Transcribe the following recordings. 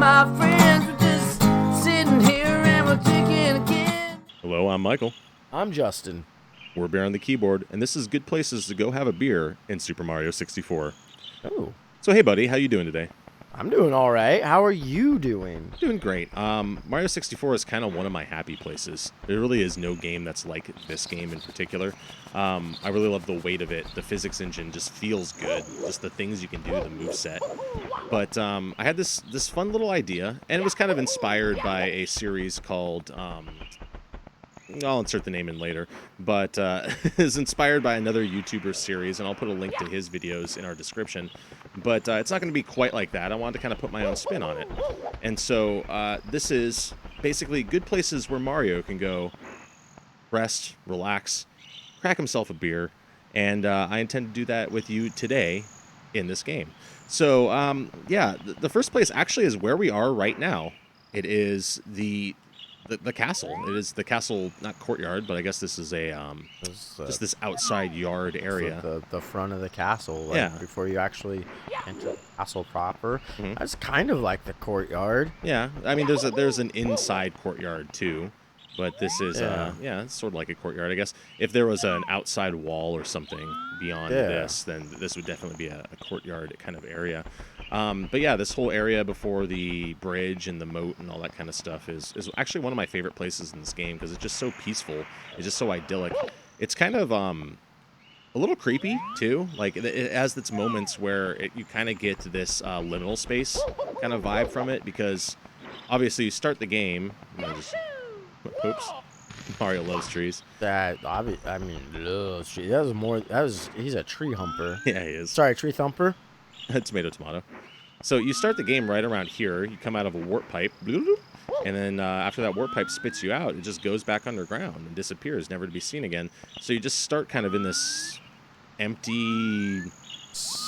my friends were just sitting here and we're drinking again. Hello, I'm Michael. I'm Justin. We're Bear on the keyboard, and this is good places to go have a beer in Super Mario 64. Oh, So hey buddy, how you doing today? I'm doing all right. How are you doing? Doing great. Mario 64 is kind of one of my happy places. There really is no game that's like this game in particular. I really love the weight of it. The physics engine just feels good. Just the things you can do, the moveset. But I had this fun little idea, and it was kind of inspired by a series called... I'll insert the name in later, but is inspired by another YouTuber series, and I'll put a link to his videos in our description. But it's not going to be quite like that. I wanted to kind of put my own spin on it. And so this is basically good places where Mario can go rest, relax, crack himself a beer, and I intend to do that with you today in this game. So, yeah, the first place actually is where we are right now. It is the castle. It is the castle, not courtyard, but I guess this is a just this outside yard area. The front of the castle, like, Yeah. before you actually enter the castle proper. Mhm. That's kind of like the courtyard. Yeah, I mean there's an inside courtyard too, but this is Yeah. it's sort of like a courtyard, I guess. If there was an outside wall or something beyond Yeah. this, then this would definitely be a courtyard kind of area. But yeah, this whole area before the bridge and the moat and all that kind of stuff is actually one of my favorite places in this game because it's just so peaceful. It's just so idyllic. It's kind of a little creepy too. Like it has its moments where you kind of get this liminal space kind of vibe from it because obviously you start the game. Oops. Mario loves trees. That I mean, ugh, he's a tree humper. Yeah, he is. Sorry, tree thumper. Tomato. So you start the game right around here. You come out of a warp pipe, and then after that warp pipe spits you out, it just goes back underground and disappears, never to be seen again. So you just start kind of in this empty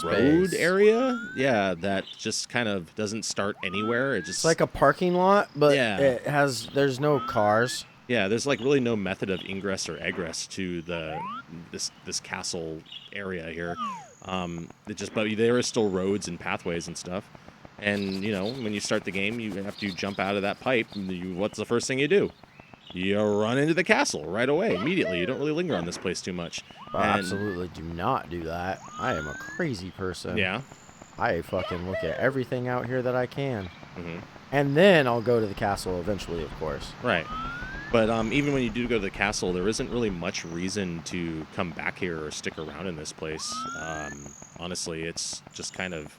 road Space. area. Yeah, that just kind of doesn't start anywhere. It just It's like a parking lot, but Yeah. there's no cars. yeah, there's like really no method of ingress or egress to this castle area here. But there is still roads and pathways and stuff. And you know, when you start the game, you have to jump out of that pipe. And what's the first thing you do? You run into the castle right away, immediately. You don't really linger on this place too much. I And- absolutely do not do that. I am a crazy person. Yeah. I fucking look at everything out here that I can. hmm And then I'll go to the castle eventually, of course. Right. But even when you do go to the castle, there isn't really much reason to come back here or stick around in this place. Honestly, it's just kind of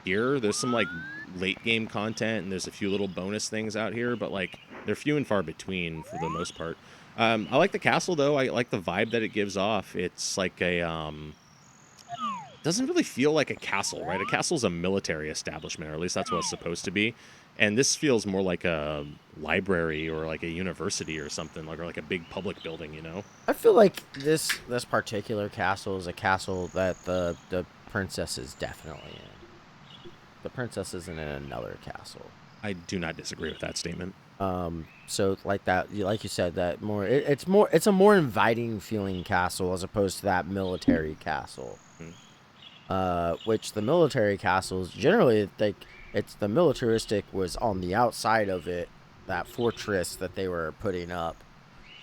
here. There's some like late game content, and there's a few little bonus things out here, but like they're few and far between for the most part. I like the castle though. I like the vibe that it gives off. It's like a doesn't really feel like a castle, right? A castle's a military establishment, or at least that's what it's supposed to be. And this feels more like a library or like a university or something, or like a big public building, you know? I feel like this particular castle is a castle that the princess is definitely in. The princess isn't in another castle. I do not disagree with that statement. So like that, like you said, that more it's a more inviting feeling castle as opposed to that military castle. Which the military castles generally it's the militaristic was on the outside of it, that fortress that they were putting up,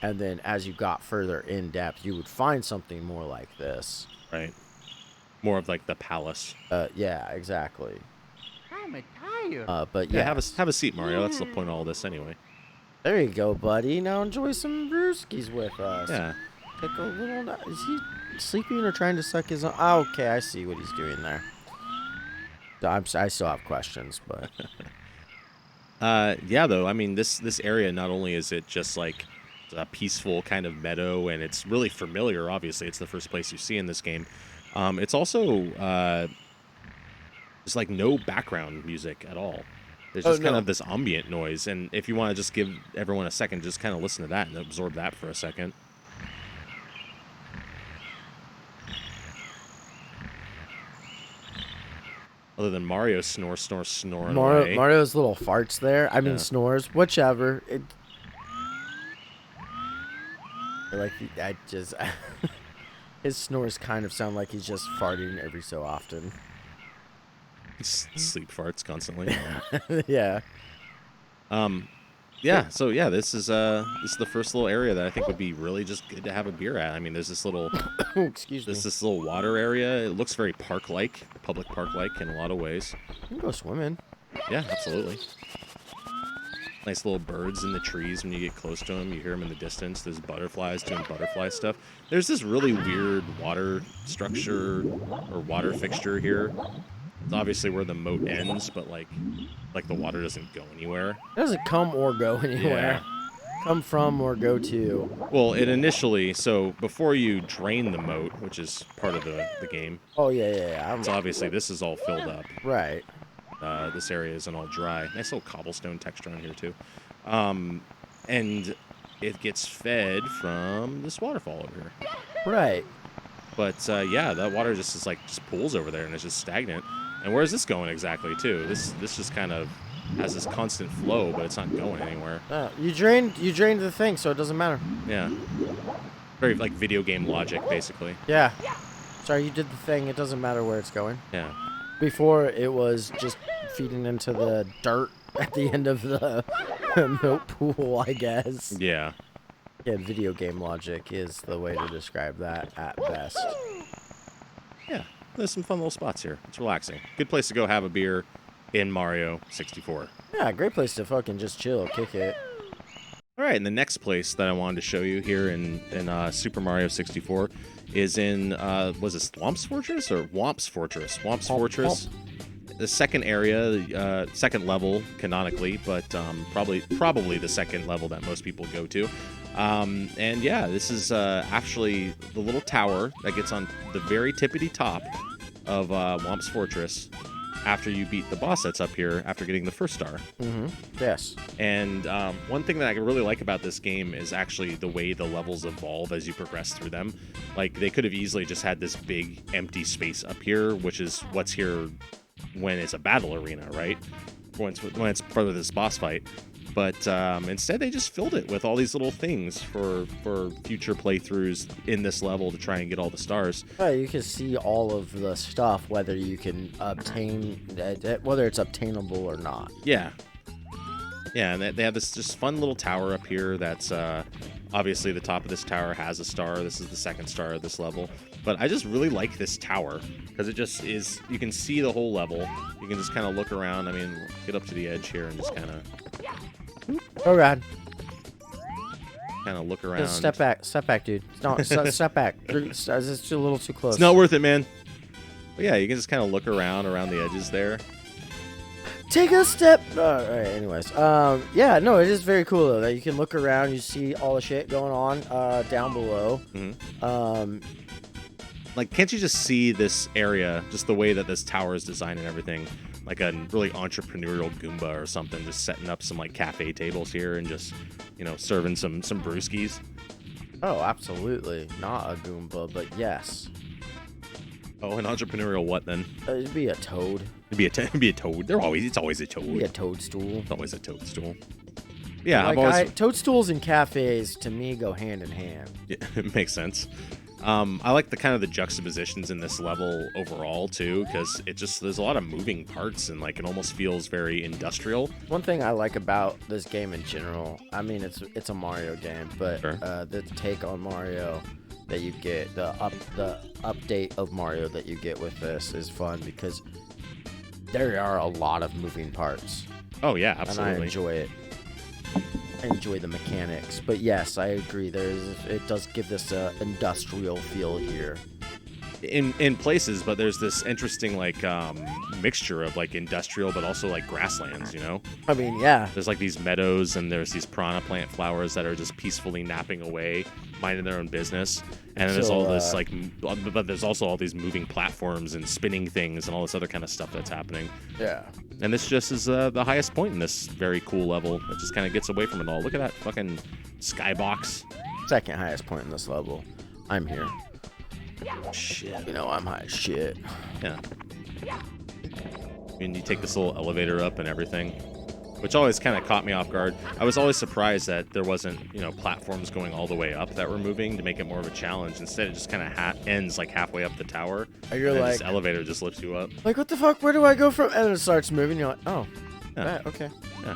and then as you got further in depth, you would find something more like this. Right. More of like the palace. Yeah, exactly. I'm tired. But Yeah, yeah, have a seat, Mario. That's the point of all this anyway. there you go, buddy. Now enjoy some brewskis with us. Yeah. Take a little. Is he sleeping or trying to suck his own? Oh, okay, I see what he's doing there. I still have questions, but Yeah, though, I mean, this area, not only is it just like a peaceful kind of meadow, and it's really familiar, obviously, it's the first place you see in this game. It's also there's like no background music at all. There's just kind of this ambient noise, and if you want to just give everyone a second, just kind of listen to that and absorb that for a second. Other than Mario snoring away. Mario's little farts there. I mean, Yeah. snores, whichever. His snores kind of sound like he's just farting every so often. Sleep farts constantly. Yeah. Yeah. So yeah, this is the first little area that I think would be really just good to have a beer at. I mean, there's this little Excuse me. this little water area. It looks very park-like, public park-like in a lot of ways. You can go swimming. Yeah, absolutely. Nice little birds in the trees when you get close to them. You hear them in the distance. There's butterflies doing butterfly stuff. There's this really weird water structure or water fixture here. It's obviously where the moat ends, but like the water doesn't go anywhere. It doesn't come or go anywhere. Come from or go to. Well, it initially, so before you drain the moat, which is part of the game. Oh, yeah. So obviously this is all filled up. Right. This area isn't all dry. Nice little cobblestone texture on here too. And it gets fed from this waterfall over here. Right. But yeah, that water just pools over there and it's just stagnant. And where's this going exactly too? This just kind of has this constant flow, but it's not going anywhere. You drained the thing, so it doesn't matter. Yeah. Very like video game logic, basically. Yeah. Sorry, you did the thing. It doesn't matter where it's going. Yeah. Before, it was just feeding into the dirt at the end of the moat pool, I guess. Yeah. Yeah, video game logic is the way to describe that at best. Yeah. There's some fun little spots here. It's relaxing. Good place to go have a beer in Mario 64. Yeah, great place to fucking just chill, kick it. All right, and the next place that I wanted to show you here in Super Mario 64 is in, was it Swamp's Fortress or Womp's Fortress? Womp's Fortress. The second area, second level canonically, but probably the second level that most people go to. And yeah, this is actually the little tower that gets on the very tippity top of Womp's Fortress after you beat the boss that's up here after getting the first star. Mm-hmm. Yes. And one thing that I really like about this game is actually the way the levels evolve as you progress through them. Like, they could have easily just had this big empty space up here, which is what's here when it's a battle arena, right? When it's part of this boss fight. But instead, they just filled it with all these little things for future playthroughs in this level to try and get all the stars. You can see all of the stuff, whether you can obtain, whether it's obtainable or not. Yeah. Yeah, and they have this just fun little tower up here that's obviously the top of this tower has a star. This is the second star of this level. But I just really like this tower because it just is, you can see the whole level. You can just kind of look around. I mean, get up to the edge here and just kind of... Oh, God. Kind of look around. Just step back, dude. No, step back. It's a little too close. It's not worth it, man. But yeah, you can just kind of look around the edges there. Take a step. All right. Anyways, yeah, no, it is very cool though that you can look around, you see all the shit going on down below. Mm-hmm. Like, can't you just see this area, just the way that this tower is designed and everything, like a really entrepreneurial Goomba or something, just setting up some like cafe tables here and just, you know, serving some brewskis. Oh, absolutely, not a Goomba, but yes. Oh, an entrepreneurial what then? It'd be a toad. It'd be a toad. It's always a toad. It'd be a toadstool. It's always a toadstool. Yeah, like toadstools and cafes to me go hand in hand. Yeah, it makes sense. I like the kind of the juxtapositions in this level overall too, because there's a lot of moving parts and like it almost feels very industrial. One thing I like about this game in general, I mean it's a Mario game, but sure. The take on Mario that you get, the update of Mario that you get with this is fun because there are a lot of moving parts. Oh yeah, absolutely. And I enjoy it. I enjoy the mechanics, but yes, I agree. It does give this industrial feel here. In places, but there's this interesting like mixture of like industrial, but also like grasslands. You know. I mean, yeah. There's like these meadows, and there's these piranha plant flowers that are just peacefully napping away, minding their own business. And then there's all this like, but there's also all these moving platforms and spinning things and all this other kind of stuff that's happening. Yeah. And this just is the highest point in this very cool level. It just kind of gets away from it all. Look at that fucking skybox. Second highest point in this level. I'm here. Shit. You know, I'm high as shit. Yeah. And you take this little elevator up and everything. which always kind of caught me off guard. I was always surprised that there wasn't, platforms going all the way up that were moving to make it more of a challenge. Instead, it just kind of ends like halfway up the tower. And you're and like, this elevator just lifts you up. like, what the fuck? Where do I go from? And it starts moving. You're like, oh, Yeah. okay. Yeah.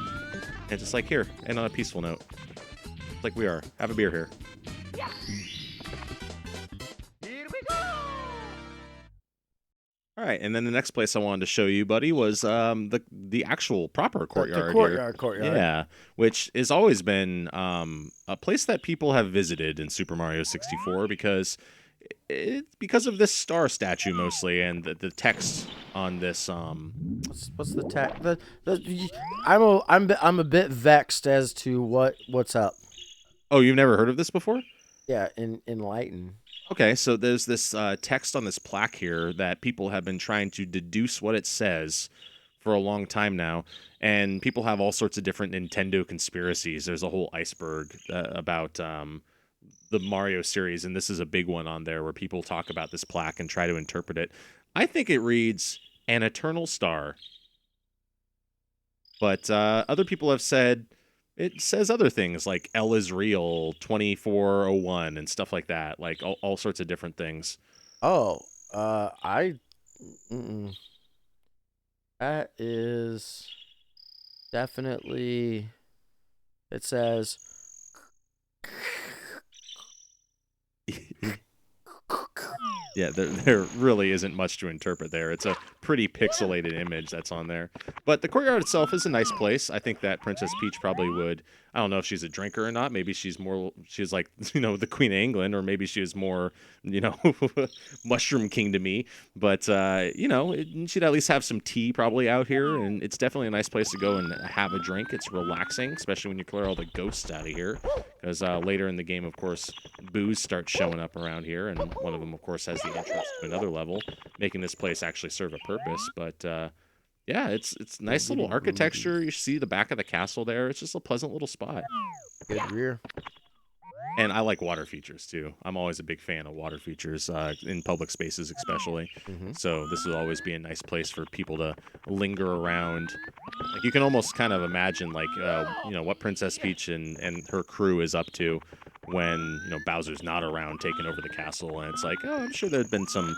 And just like here, and on a peaceful note, like we are. Have a beer here. All right, and then the next place I wanted to show you, buddy, was the actual proper courtyard. The courtyard. Yeah, which has always been a place that people have visited in Super Mario 64 because of this star statue mostly, and the text on this. What's the tag? I'm a bit vexed as to what's up. Oh, you've never heard of this before? Yeah, enlighten. Okay, so there's this text on this plaque here that people have been trying to deduce what it says for a long time now, and people have all sorts of different Nintendo conspiracies. There's a whole iceberg about the Mario series, and this is a big one on there where people talk about this plaque and try to interpret it. I think it reads, "An eternal star." But other people have said it says other things like L is real, 2401, and stuff like that. Like all sorts of different things. Oh, that is definitely. It says. Yeah, there really isn't much to interpret there. It's a pretty pixelated image that's on there. But the courtyard itself is a nice place. I think that Princess Peach probably would. I don't know if she's a drinker or not. Maybe she's like, the Queen of England, or maybe she is more, Mushroom Kingdom-y. But, she'd at least have some tea probably out here. And it's definitely a nice place to go and have a drink. It's relaxing, especially when you clear all the ghosts out of here. Because later in the game, of course, boos start showing up around here. And one of them, of course, has the entrance to another level, making this place actually serve a purpose. But, yeah, it's nice little architecture. You see the back of the castle there. It's just a pleasant little spot. Good rear. And I like water features, too. I'm always a big fan of water features, in public spaces especially. Mm-hmm. So this will always be a nice place for people to linger around. Like, you can almost kind of imagine, like, what Princess Peach and her crew is up to when, Bowser's not around taking over the castle. And it's like, oh, I'm sure there'd been some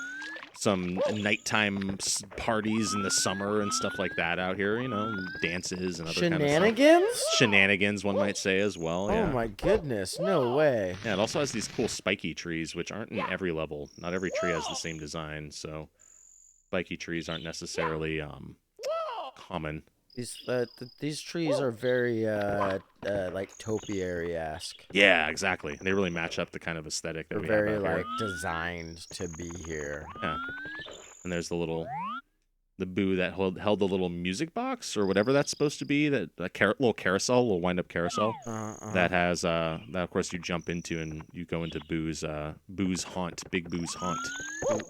nighttime parties in the summer and stuff like that out here, dances and other kind of Shenanigans? Shenanigans, one might say, as well. Oh Yeah. my goodness, no way. Yeah, it also has these cool spiky trees, which aren't in every level. Not every tree has the same design, so spiky trees aren't necessarily common. These trees are very like topiary-esque. Yeah, exactly. They really match up the kind of aesthetic that They're we very have out here. designed to be here. Yeah. And there's the boo that held the little music box or whatever that's supposed to be, that little carousel, little wind-up carousel that has that of course you jump into and you go into Boo's haunt, Big Boo's haunt.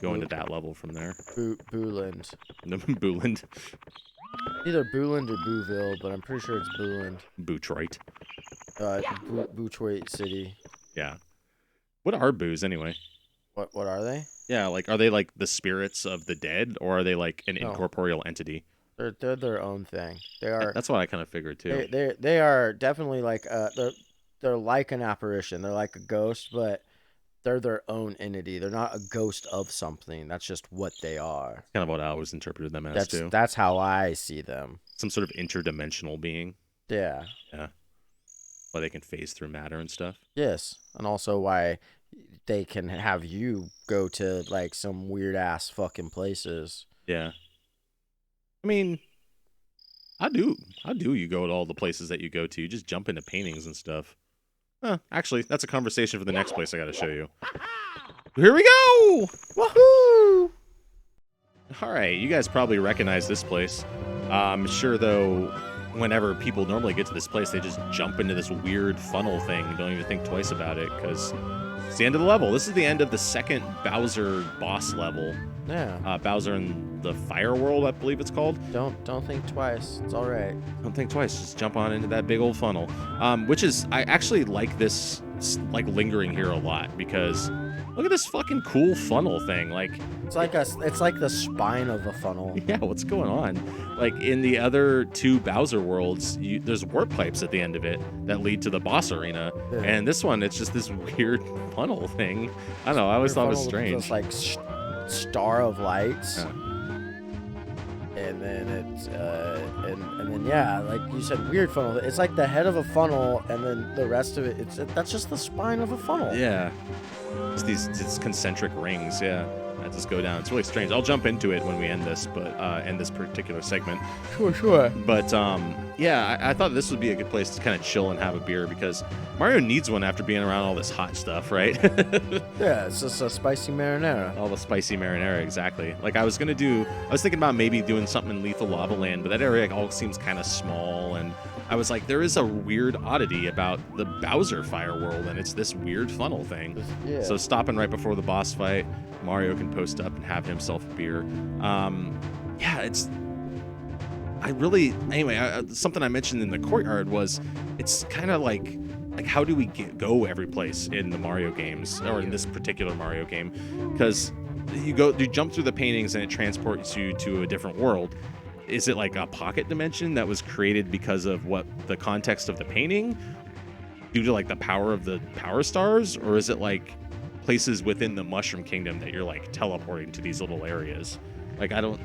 Go into that level from there. Booland. Booland. Either Booland or Booville, but I'm pretty sure it's Booland. Bootroit. Bootroit City. Yeah. What are boos anyway? What are they? Yeah, like, are they like the spirits of the dead, or are they like an No. incorporeal entity? They're their own thing. They are. That's what I kind of figured too. They are definitely like they're like an apparition. They're like a ghost, but they're their own entity. They're not a ghost of something. That's just what they are. Kind of what I always interpreted them as too. That's how I see them. Some sort of interdimensional being. Yeah. Yeah. Why they can phase through matter and stuff. Yes, and also why they can have you go to like some weird ass fucking places. Yeah. I mean, how do you go to all the places that you go to? You just jump into paintings and stuff. Actually, that's a conversation for the next place I got to show you. Here we go! Woohoo! All right, you guys probably recognize this place. I'm sure, though, whenever people normally get to this place, they just jump into this weird funnel thing. Don't even think twice about it, because it's the end of the level. This is the end of the second Bowser boss level. Yeah. Bowser in the Fire World, I believe it's called. Don't think twice. It's all right. Don't think twice. Just jump on into that big old funnel. Which is, I actually like this, like lingering here a lot, because look at this fucking cool funnel thing. Like, It's like the spine of a funnel. yeah, what's going on? Like in the other two Bowser worlds, there's warp pipes at the end of it that lead to the boss arena, Yeah. and this one, it's just this weird funnel thing. I don't know. I always thought it was strange. This like star of lights. Yeah. And then it's and then yeah, like you said, weird funnel. It's like the head of a funnel, and then the rest of it, that's just the spine of a funnel. Yeah, it's these concentric rings. Yeah, that just go down. It's really strange. I'll jump into it when we end this, but end this particular segment. Sure. But yeah, I thought this would be a good place to kind of chill and have a beer because Mario needs one after being around all this hot stuff, right? Yeah, it's just a spicy marinara. All the spicy marinara, exactly. Like I was thinking about maybe doing something in Lethal Lava Land, but that area all seems kind of small, and I was like, there is a weird oddity about the Bowser Fire World, and it's this weird funnel thing. Yeah. So stopping right before the boss fight, Mario can post up and have himself a beer. Yeah, something I mentioned in the courtyard was it's kind of like how do we go every place in the Mario games, or in this particular Mario game? Because you jump through the paintings and it transports you to a different world. Is it like a pocket dimension that was created because of what the context of the painting, due to like the power of the power stars, or is it like places within the Mushroom Kingdom that you're like teleporting to these little areas? Like I think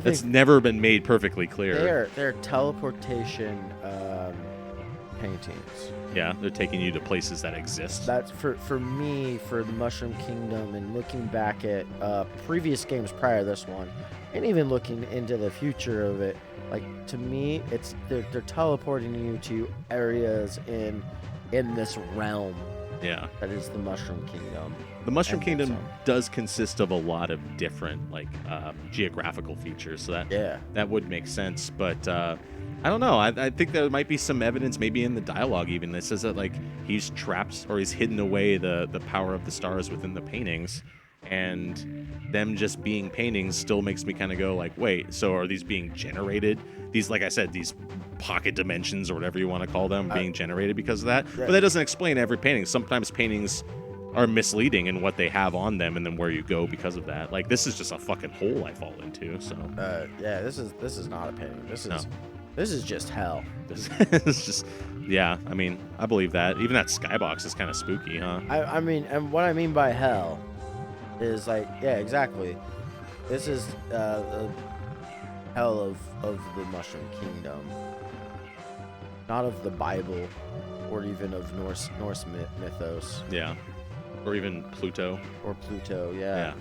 that's never been made perfectly clear. They're teleportation paintings. Yeah, they're taking you to places that exist. That's for me, for the Mushroom Kingdom, and looking back at previous games prior to this one, and even looking into the future of it. Like, to me, they're teleporting you to areas in this realm. Yeah, that is the Mushroom Kingdom. The Mushroom Kingdom does consist of a lot of different geographical features, so that would make sense. But I don't know. I think there might be some evidence, maybe in the dialogue even, that says that like he's trapped or he's hidden away the power of the stars within the paintings, and them just being paintings still makes me kind of go like, wait, so are these being generated? These, like I said, these pocket dimensions or whatever you want to call them, being generated because of that? But that doesn't explain every painting. Sometimes paintings are misleading in what they have on them and then where you go because of that. Like, this is just a fucking hole I fall into. So yeah, this is not a painting. This is just hell. This is just, yeah. I mean, I believe that. Even that skybox is kind of spooky, huh? I mean, and what I mean by hell is like, yeah, exactly. This is the hell of the Mushroom Kingdom, not of the Bible, or even of Norse mythos. Yeah, or even Pluto. Or Pluto, yeah.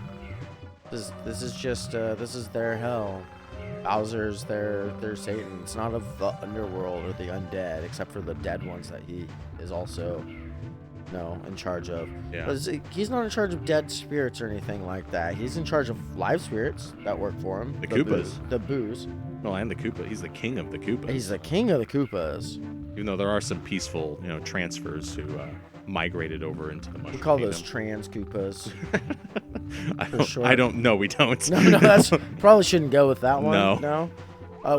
This is just this is their hell. Bowser's their Satan. It's not of the underworld or the undead, except for the dead ones that he is also, in charge of. Yeah. But he's not in charge of dead spirits or anything like that. He's in charge of live spirits that work for him. The Koopas. The boos. Well, and the Koopa. He's the king of the Koopas. He's the king of the Koopas. Even though there are some peaceful, transfers who migrated over into the Mushroom We call Kingdom. those trans Koopas. I don't know. We don't. No, that's probably shouldn't go with that one. No.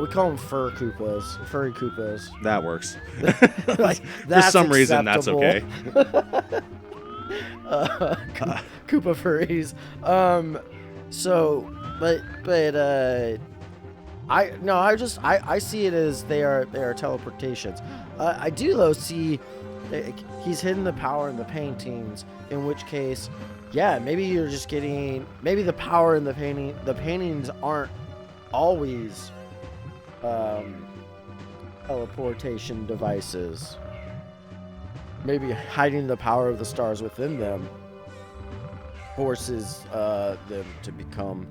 We call them furry Koopas. That works. Like, For some reason, that's okay. Koopa furries. I see it as they are teleportations. I do though see he's hidden the power in the paintings, in which case, yeah, maybe you're just getting the power in the painting. The paintings aren't always teleportation devices. Maybe hiding the power of the stars within them forces them to become.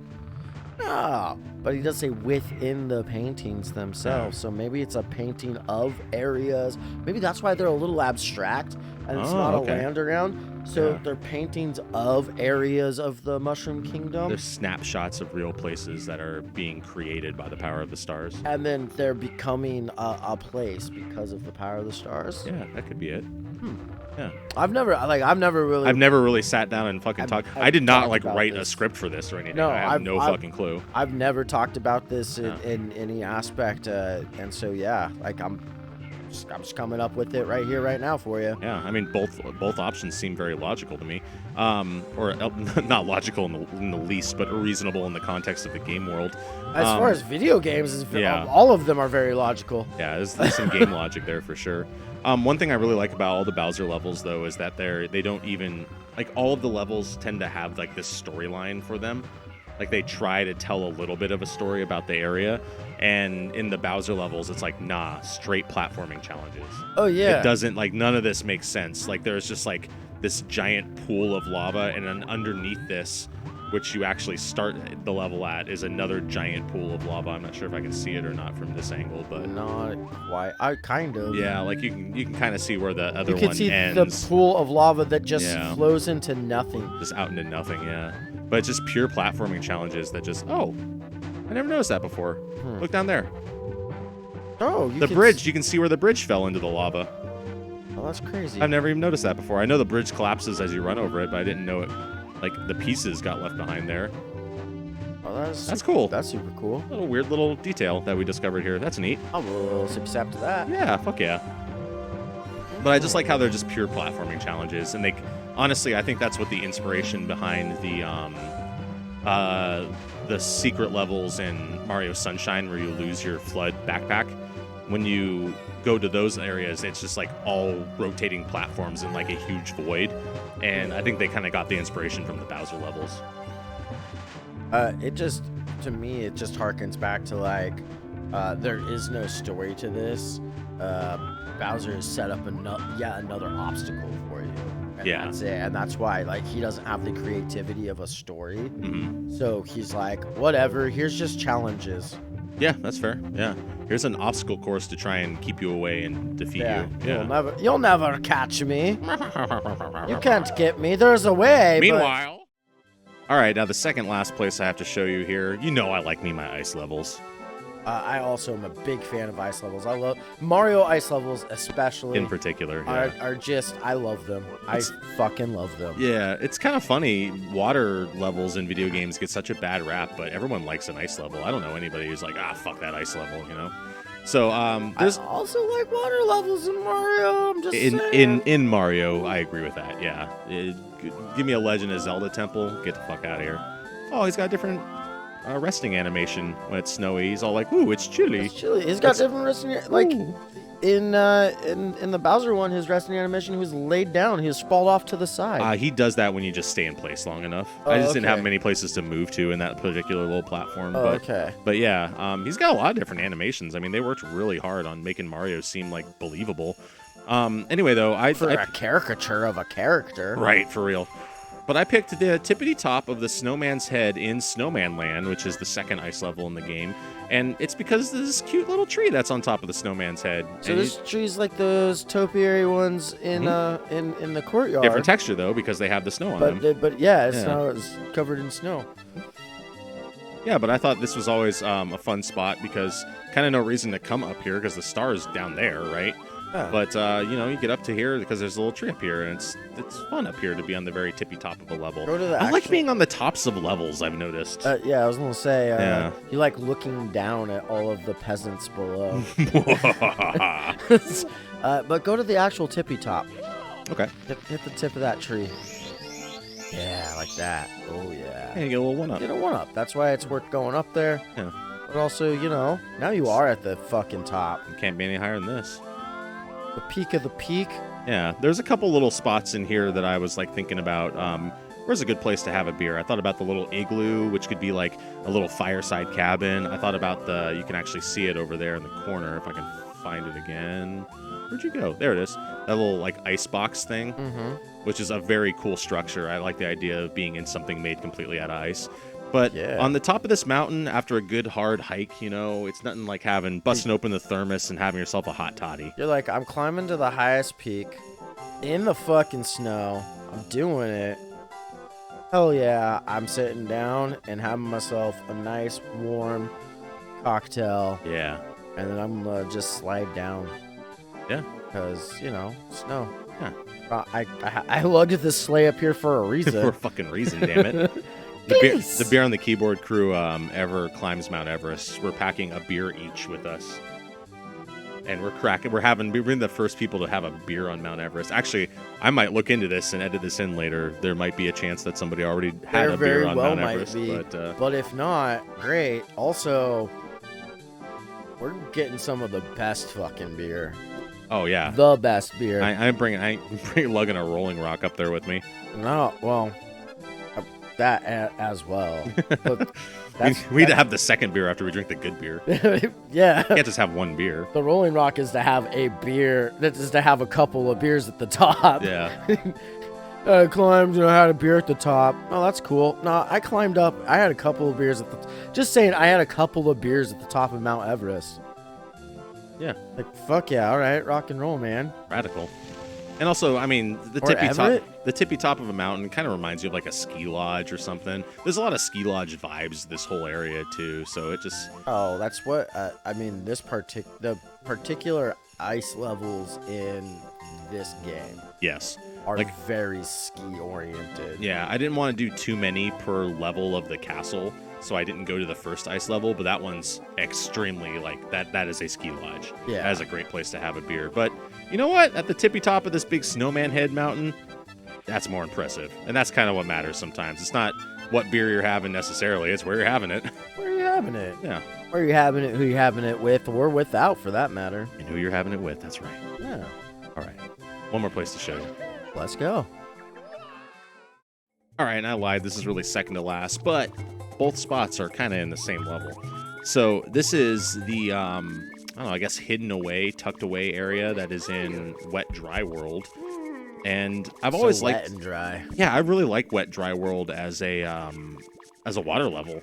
But he does say within the paintings themselves. So maybe it's a painting of areas. Maybe that's why they're a little abstract and it's not a land around. So they're paintings of areas of the Mushroom Kingdom. They're snapshots of real places that are being created by the power of the stars. And then they're becoming a place because of the power of the stars. Yeah, that could be it. Yeah. I've never really sat down and fucking talked. I did not write a script for this or anything. No, I have no fucking clue. I've never talked about this in any aspect, and so yeah, like I'm just coming up with it right here, right now for you. Yeah, I mean, both options seem very logical to me, or not logical in the least, but reasonable in the context of the game world. As far as video games, yeah. all of them are very logical. Yeah, there's some game logic there for sure. One thing I really like about all the Bowser levels, though, is that they don't even, like, all of the levels tend to have, like, this storyline for them. Like, they try to tell a little bit of a story about the area, and in the Bowser levels, it's like, nah, straight platforming challenges. Oh, yeah. It doesn't, like, none of this makes sense. Like, there's just, like, this giant pool of lava, and then underneath this, which you actually start the level at, is another giant pool of lava. I'm not sure if I can see it or not from this angle, but not quite. I kind of. Yeah, like you can kind of see where the other one ends. You can see the pool of lava that just flows into nothing. Just out into nothing, yeah. But it's just pure platforming challenges that just, oh, I never noticed that before. Look down there. Oh, the bridge. You can see where the bridge fell into the lava. Oh, that's crazy. I've never even noticed that before. I know the bridge collapses as you run over it, but I didn't know it. Like, the pieces got left behind there. Oh, that's cool. That's super cool. A little weird little detail that we discovered here. That's neat. I'm a little sip to that. Yeah, fuck yeah. But I just like how they're just pure platforming challenges, and honestly, I think that's what the inspiration behind the secret levels in Mario Sunshine, where you lose your FLUDD backpack. When you go to those areas, it's just like all rotating platforms in like a huge void, and I think they kind of got the inspiration from the Bowser levels. To me, it just harkens back to like, there is no story to this. Bowser has set up another obstacle for you. And that's it. And that's why, like, he doesn't have the creativity of a story. Mm-hmm. So he's like, whatever, here's just challenges. Yeah, that's fair. Yeah. Here's an obstacle course to try and keep you away and defeat you. Yeah. You'll never catch me. You can't get me. There's a way. Meanwhile. All right, now the second last place I have to show you here. You know I like me my ice levels. I also am a big fan of ice levels. I love Mario ice levels, especially. In particular, are just, I love them. I fucking love them. Yeah, it's kind of funny. Water levels in video games get such a bad rap, but everyone likes an ice level. I don't know anybody who's like, fuck that ice level, you know? So, there's... I also like water levels in Mario. I'm just saying. In Mario, I agree with that, yeah. Give me a Legend of Zelda temple. Get the fuck out of here. Oh, he's got a different resting animation when it's snowy. He's all like, ooh, it's chilly. It's chilly. He's got different resting... Like, in the Bowser one, his resting animation, he was laid down. He was sprawled off to the side. He does that when you just stay in place long enough. I just didn't have many places to move to in that particular little platform. But yeah, he's got a lot of different animations. I mean, they worked really hard on making Mario seem, like, believable. Anyway, though, I a caricature of a character. Right, for real. But I picked the tippity top of the Snowman's Head in Snowman Land, which is the second ice level in the game. And it's because of this cute little tree that's on top of the Snowman's Head. So this tree's like those topiary ones in the courtyard. Different texture, though, because they have the snow on them. But yeah, it's covered in snow. Yeah, but I thought this was always a fun spot because kind of no reason to come up here because the star's down there, right? Yeah. But, you get up to here because there's a little tree up here, and it's fun up here to be on the very tippy top of a level. I like being on the tops of levels, I've noticed. Yeah, I was going to say, you like looking down at all of the peasants below. But go to the actual tippy top. Okay. Hit the tip of that tree. Yeah, like that. Oh, yeah. And you get a little one-up. Get a one-up. That's why it's worth going up there. Yeah. But also, now you are at the fucking top. You can't be any higher than this. The peak of the peak. Yeah, there's a couple little spots in here that I was like thinking about. Where's a good place to have a beer? I thought about the little igloo, which could be like a little fireside cabin. I thought about you can actually see it over there in the corner if I can find it again. Where'd you go? There it is. That little like ice box thing, which is a very cool structure. I like the idea of being in something made completely out of ice. But on the top of this mountain, after a good hard hike, it's nothing like busting open the thermos and having yourself a hot toddy. You're like, I'm climbing to the highest peak in the fucking snow. I'm doing it. Hell yeah, I'm sitting down and having myself a nice warm cocktail. Yeah. And then I'm going to just slide down. Yeah. Because, snow. Yeah. I lugged this sleigh up here for a reason. For a fucking reason, damn it. The beer on the keyboard crew ever climbs Mount Everest. We're packing a beer each with us. and we're being the first people to have a beer on Mount Everest. Actually, I might look into this and edit this in later. There might be a chance that somebody already had a beer on Mount Everest. But if not, great. Also, we're getting some of the best fucking beer. Oh yeah, the best beer. I'm bringing lugging a Rolling Rock up there with me. No, well, that as well. But we need to have the second beer after we drink the good beer. Yeah. You can't just have one beer. The Rolling Rock is to have a beer. That is to have a couple of beers at the top. Yeah. I climbed, I had a beer at the top. Oh, that's cool. No, I climbed up. I had a couple of beers at the. Just saying, I had a couple of beers at the top of Mount Everest. Yeah. Like fuck yeah! All right, rock and roll, man. Radical. And also, I mean, the tippy top of a mountain kind of reminds you of like a ski lodge or something. There's a lot of ski lodge vibes this whole area too, so it just. Oh, that's what I mean. The particular ice levels in this game. Yes. Are like very ski oriented. Yeah, I didn't want to do too many per level of the castle, so I didn't go to the first ice level, but that one's extremely like that is a ski lodge. Yeah. That is a great place to have a beer. But you know what? At the tippy top of this big snowman head mountain, that's more impressive. And that's kind of what matters sometimes. It's not what beer you're having necessarily, it's where you're having it. Where are you having it? Yeah. Where are you having it, who you're having it with, or without for that matter. And who you're having it with, that's right. Yeah. All right. One more place to show you. Let's go. All right, and I lied. This is really second to last, but both spots are kind of in the same level. So this is the, I don't know, I guess hidden away, tucked away area that is in Wet Dry World. And I've always liked wet and dry. Yeah, I really like Wet Dry World as a water level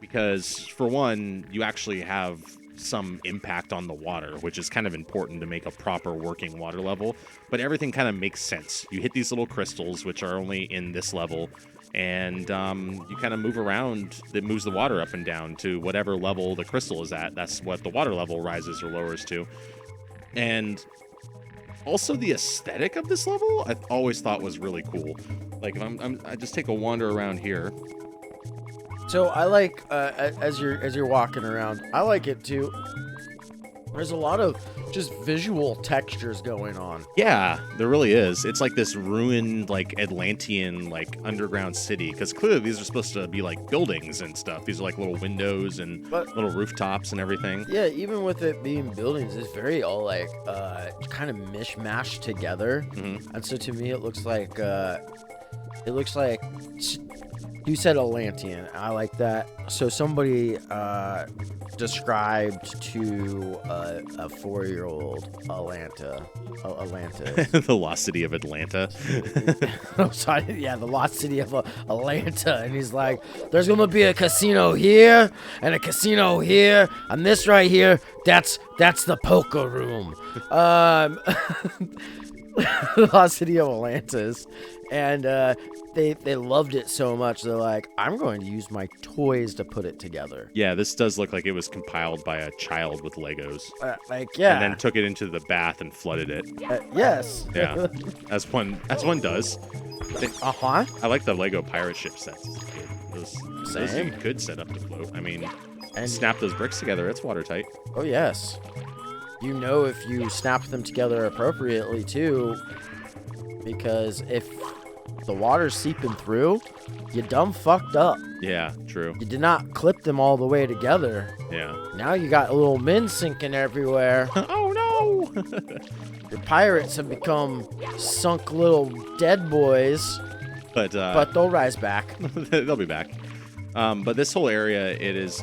because for one, you actually have some impact on the water, which is kind of important to make a proper working water level, but everything kind of makes sense. You hit these little crystals, which are only in this level, and you kind of move around. That moves the water up and down to whatever level the crystal is at. That's what the water level rises or lowers to. And also the aesthetic of this level, I've always thought was really cool. Like if I just take a wander around here. So I like as you're walking around, I like it too. There's a lot of just visual textures going on. Yeah, there really is. It's like this ruined, like Atlantean, like underground city. Because clearly these are supposed to be like buildings and stuff. These are like little windows and little rooftops and everything. Yeah, even with it being buildings, it's very all like kind of mishmashed together. Mm-hmm. And so to me, it looks like you said Atlantean. I like that. So somebody described to a 4-year-old Atlantis. The lost city of Atlanta. I'm sorry. Yeah, the lost city of Atlanta. And he's like, there's going to be a casino here and a casino here. And this right here, that's the poker room. The lost city of Atlantis. And they loved it so much, they're like, I'm going to use my toys to put it together. Yeah, this does look like it was compiled by a child with Legos. Yeah. And then took it into the bath and flooded it. Yes. Yeah, as one does. Uh-huh. I like the Lego pirate ship sets. Those Same. you could set up to float. I mean, And snap those bricks together, it's watertight. oh, yes. You know if you snap them together appropriately, too, because if the water's seeping through, you done fucked up. Yeah, true. You did not clip them all the way together. Yeah. Now you got little men sinking everywhere. Oh, no! Your pirates have become sunk little dead boys, but they'll rise back. they'll be back. But this whole area, it's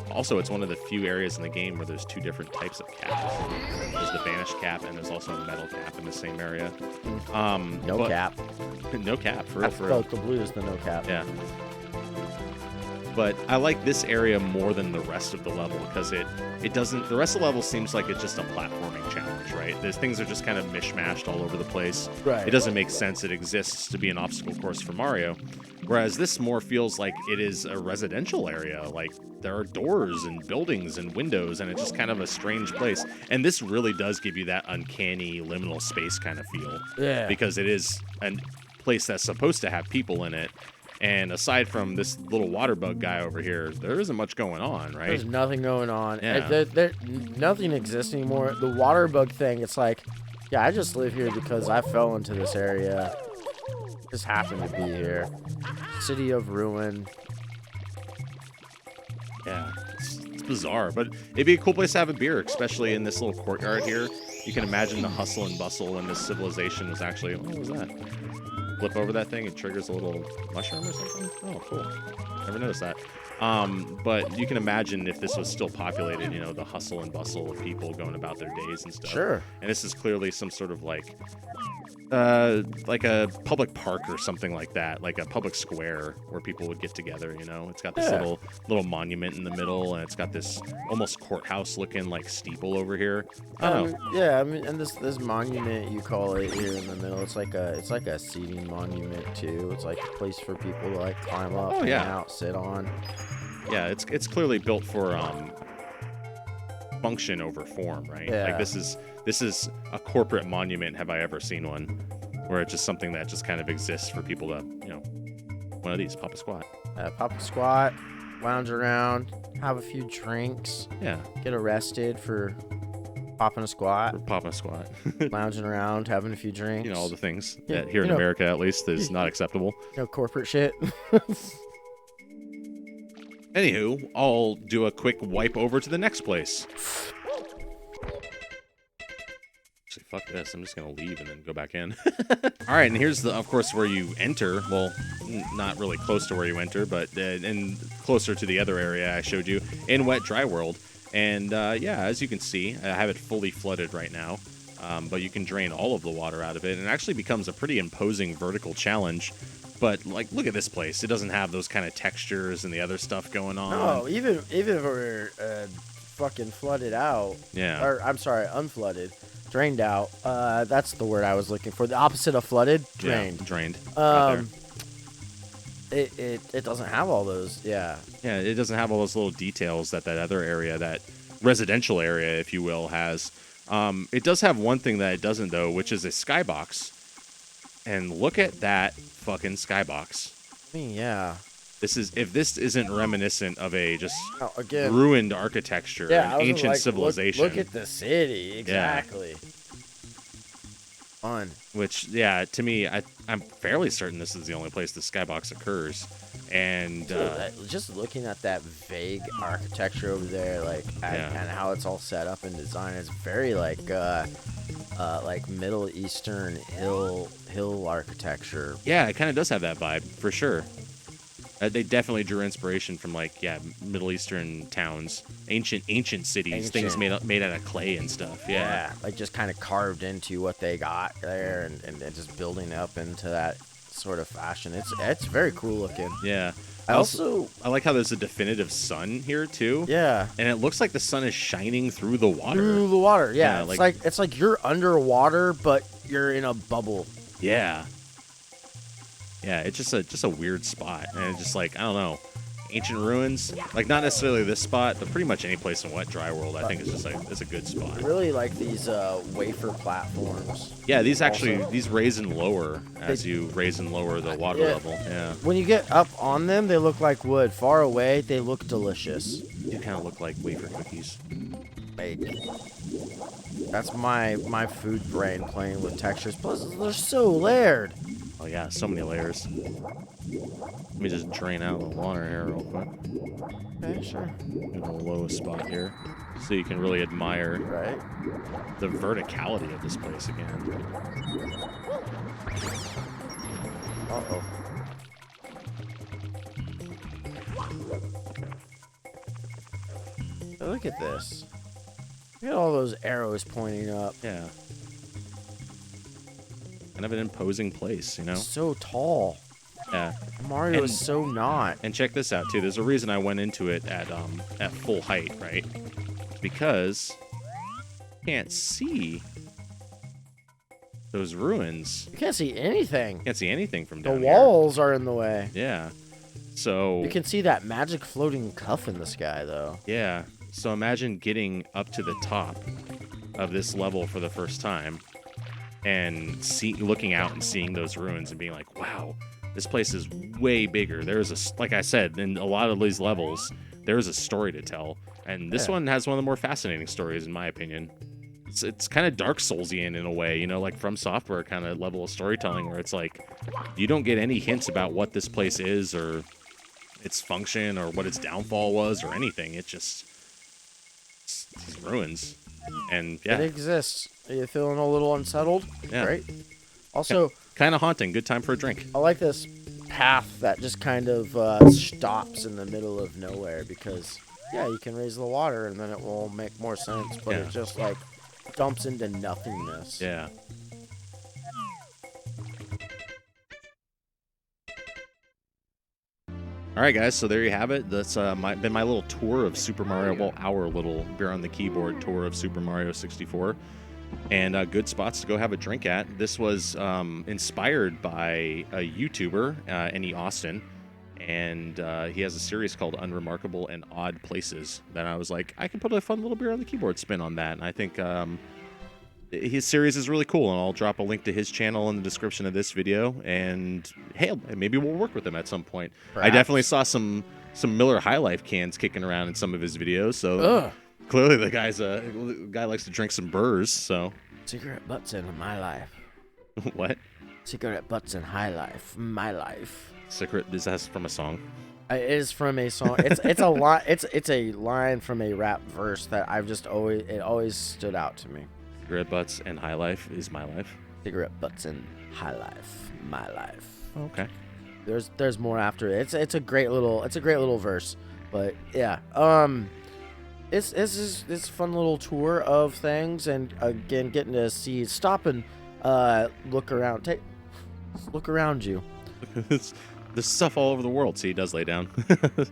one of the few areas in the game where there's 2 different types of caps. There's the banished cap, and there's also a metal cap in the same area. No cap. No cap, for I real. felt the blue is the no cap. Yeah. But I like this area more than the rest of the level because it doesn't. The rest of the level seems like it's just a platforming challenge, right? Things are just kind of mishmashed all over the place. Right. It doesn't make sense. It exists to be an obstacle course for Mario. Whereas this more feels like it is a residential area. Like there are doors and buildings and windows, and it's just kind of a strange place. And this really does give you that uncanny liminal space kind of feel. Yeah. Because it is a place that's supposed to have people in it. And aside from this little water bug guy over here, there isn't much going on, right? There's nothing going on. Yeah. Nothing exists anymore. The water bug thing, it's like, yeah, I just live here because I fell into this area. Just happened to be here. City of Ruin. Yeah, it's bizarre, but it'd be a cool place to have a beer, especially in this little courtyard here. You can imagine the hustle and bustle when this civilization was actually... What was that? Flip over that thing, it triggers a little mushroom or something? Oh, cool. Never noticed that. But you can imagine if this was still populated, the hustle and bustle of people going about their days and stuff. Sure. And this is clearly some sort of like a public park or something like that, like a public square where people would get together. It's got this little monument in the middle, and it's got this almost courthouse looking like steeple over here. Yeah, I mean, and this monument, you call it, here in the middle, it's like a seating monument too. It's like a place for people to like climb up, hang out, sit on. Yeah, it's clearly built for function over form, right? Yeah. Like this is a corporate monument. Have I ever seen one where it's just something that just kind of exists for people to, one of these, pop a squat. Pop a squat, lounge around, have a few drinks. Yeah. Get arrested for popping a squat. For popping a squat. Lounging around, having a few drinks. All the things Yeah, that here in America, at least, is not acceptable. Corporate shit. Anywho, I'll do a quick wipe over to the next place. Actually, fuck this. I'm just going to leave and then go back in. All right, and here's, of course, where you enter. Well, not really close to where you enter, but and closer to the other area I showed you in Wet Dry World. And, as you can see, I have it fully flooded right now. But you can drain all of the water out of it, and it actually becomes a pretty imposing vertical challenge. But, look at this place. It doesn't have those kind of textures and the other stuff going on. No, even if we're fucking flooded out. Yeah. Or, I'm sorry, unflooded. Drained out. That's the word I was looking for. The opposite of flooded, drained. Yeah, drained. It doesn't have all those, Yeah, it doesn't have all those little details that other area, that residential area, if you will, has. It does have one thing that it doesn't, though, which is a skybox. And look at that fucking skybox. I mean, yeah. If this isn't reminiscent of a just again, ruined architecture, and ancient civilization. Look at the city, exactly. Yeah. Fun. Which, to me, I'm fairly certain this is the only place the skybox occurs. And just looking at that vague architecture over there, and how it's all set up and designed, it's very like Middle Eastern hill architecture. Yeah, it kind of does have that vibe for sure. They definitely drew inspiration from Middle Eastern towns, ancient cities, things made out of clay and stuff. Yeah, just kind of carved into what they got there, and just building up into that sort of fashion. It's very cool looking. Yeah. I like how there's a definitive sun here too. Yeah. And it looks like the sun is shining through the water. Yeah. It's like you're underwater, but you're in a bubble. Yeah. Yeah, it's just a weird spot, and it's just I don't know, ancient ruins. Not necessarily this spot, but pretty much any place in Wet Dry World, I think it's a good spot. I really like these wafer platforms. Yeah, these raise and lower as you raise and lower the water level. Yeah. When you get up on them, they look like wood. Far away, they look delicious. They kind of look like wafer cookies. That's my food brain playing with textures. Plus, they're so layered. Oh yeah, so many layers. Let me just drain out the water here real quick. Okay, sure. In the lowest spot here, so you can really admire the verticality of this place again. Uh-oh. Hey, look at this. Look at all those arrows pointing up. Yeah. Kind of an imposing place, So tall. Yeah. Mario is so not. And check this out too. There's a reason I went into it at full height, right? Because you can't see those ruins. You can't see anything. Can't see anything from down here. The walls are in the way. Yeah. So you can see that magic floating cuff in the sky, though. Yeah. So imagine getting up to the top of this level for the first time and looking out and seeing those ruins and being like, wow, This place is way bigger. Like I said, in a lot of these levels, there's a story to tell. And this one has one of the more fascinating stories, in my opinion. It's kind of Dark Soulsian in a way, you know, like From Software kind of level of storytelling, where it's like you don't get any hints about what this place is or its function or what its downfall was or anything. It's these ruins. And yeah, It exists. Are you feeling a little unsettled? Yeah. Right. Also, kind of haunting. Good time for a drink. I like this path that just kind of stops in the middle of nowhere because, yeah, you can raise the water and then it will make more sense, but Yeah. it just like dumps into nothingness. Yeah. All right, guys. So there you have it. That's been my little tour of Super Mario. Well, our little beer on the keyboard tour of Super Mario 64, and good spots to go have a drink at. This was inspired by a YouTuber, Any Austin, and he has a series called Unremarkable and Odd Places. That I was like, I can put a fun little beer on the keyboard spin on that, and I think his series is really cool, and I'll drop a link to his channel in the description of this video, and hey, maybe we'll work with him at some point. Perhaps. I definitely saw some Miller High Life cans kicking around in some of his videos, so clearly the guy likes to drink some burrs, so. Cigarette butts in my life. What? Cigarette butts in high life. My life. Secret, is that from a song? It is from a song. It's a line. It's a line from a rap verse that I've just always stood out to me. Cigarette butts and high life is my life. Cigarette butts in high life, my life. Okay. There's more after it. It's a great little verse, but yeah. It's this fun little tour of things, and again getting to stop and look around. Look around you. There's stuff all over the world. See, he does lay down.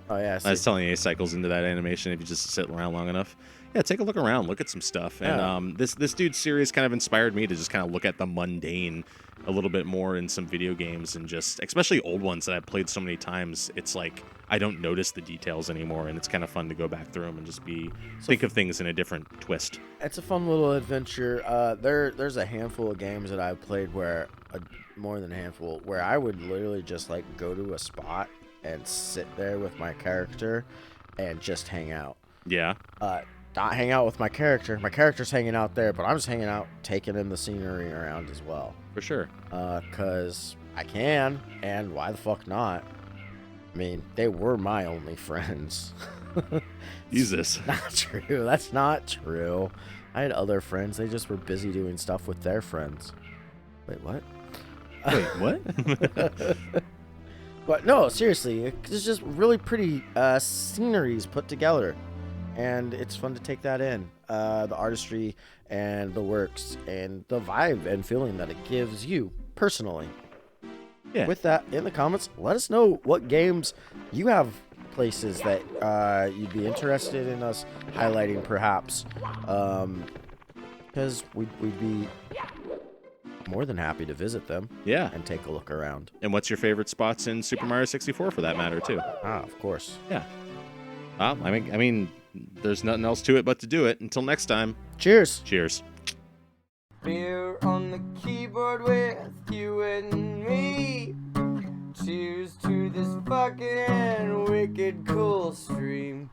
Oh yeah. I was telling you, he cycles into that animation if you just sit around long enough. Yeah, take a look around, look at some stuff. And this dude's series kind of inspired me to just kind of look at the mundane a little bit more in some video games, and just especially old ones that I've played so many times. It's like I don't notice the details anymore, and it's kind of fun to go back through them and just think of things in a different twist. It's a fun little adventure. There's a handful of games that I've played where more than a handful where I would literally just like go to a spot and sit there with my character and just hang out. Yeah. Not hang out with my character. My character's hanging out there, but I'm just hanging out, taking in the scenery around as well. For sure. 'Cause I can, and why the fuck not? I mean, they were my only friends. Jesus. Not true. That's not true. I had other friends. They just were busy doing stuff with their friends. Wait, what? Wait, what? But no, seriously, it's just really pretty sceneries put together. And it's fun to take that in. The artistry and the works and the vibe and feeling that it gives you personally. Yeah. With that, in the comments, let us know what games you have places that you'd be interested in us highlighting, perhaps. Because we'd be more than happy to visit them. Yeah. And take a look around. And what's your favorite spots in Super Mario 64 for that matter, too? Of course. Yeah. Well, I mean, there's nothing else to it but to do it. Until next time. Cheers. Cheers. Beer on the keyboard with you and me. Cheers to this fucking wicked cool stream.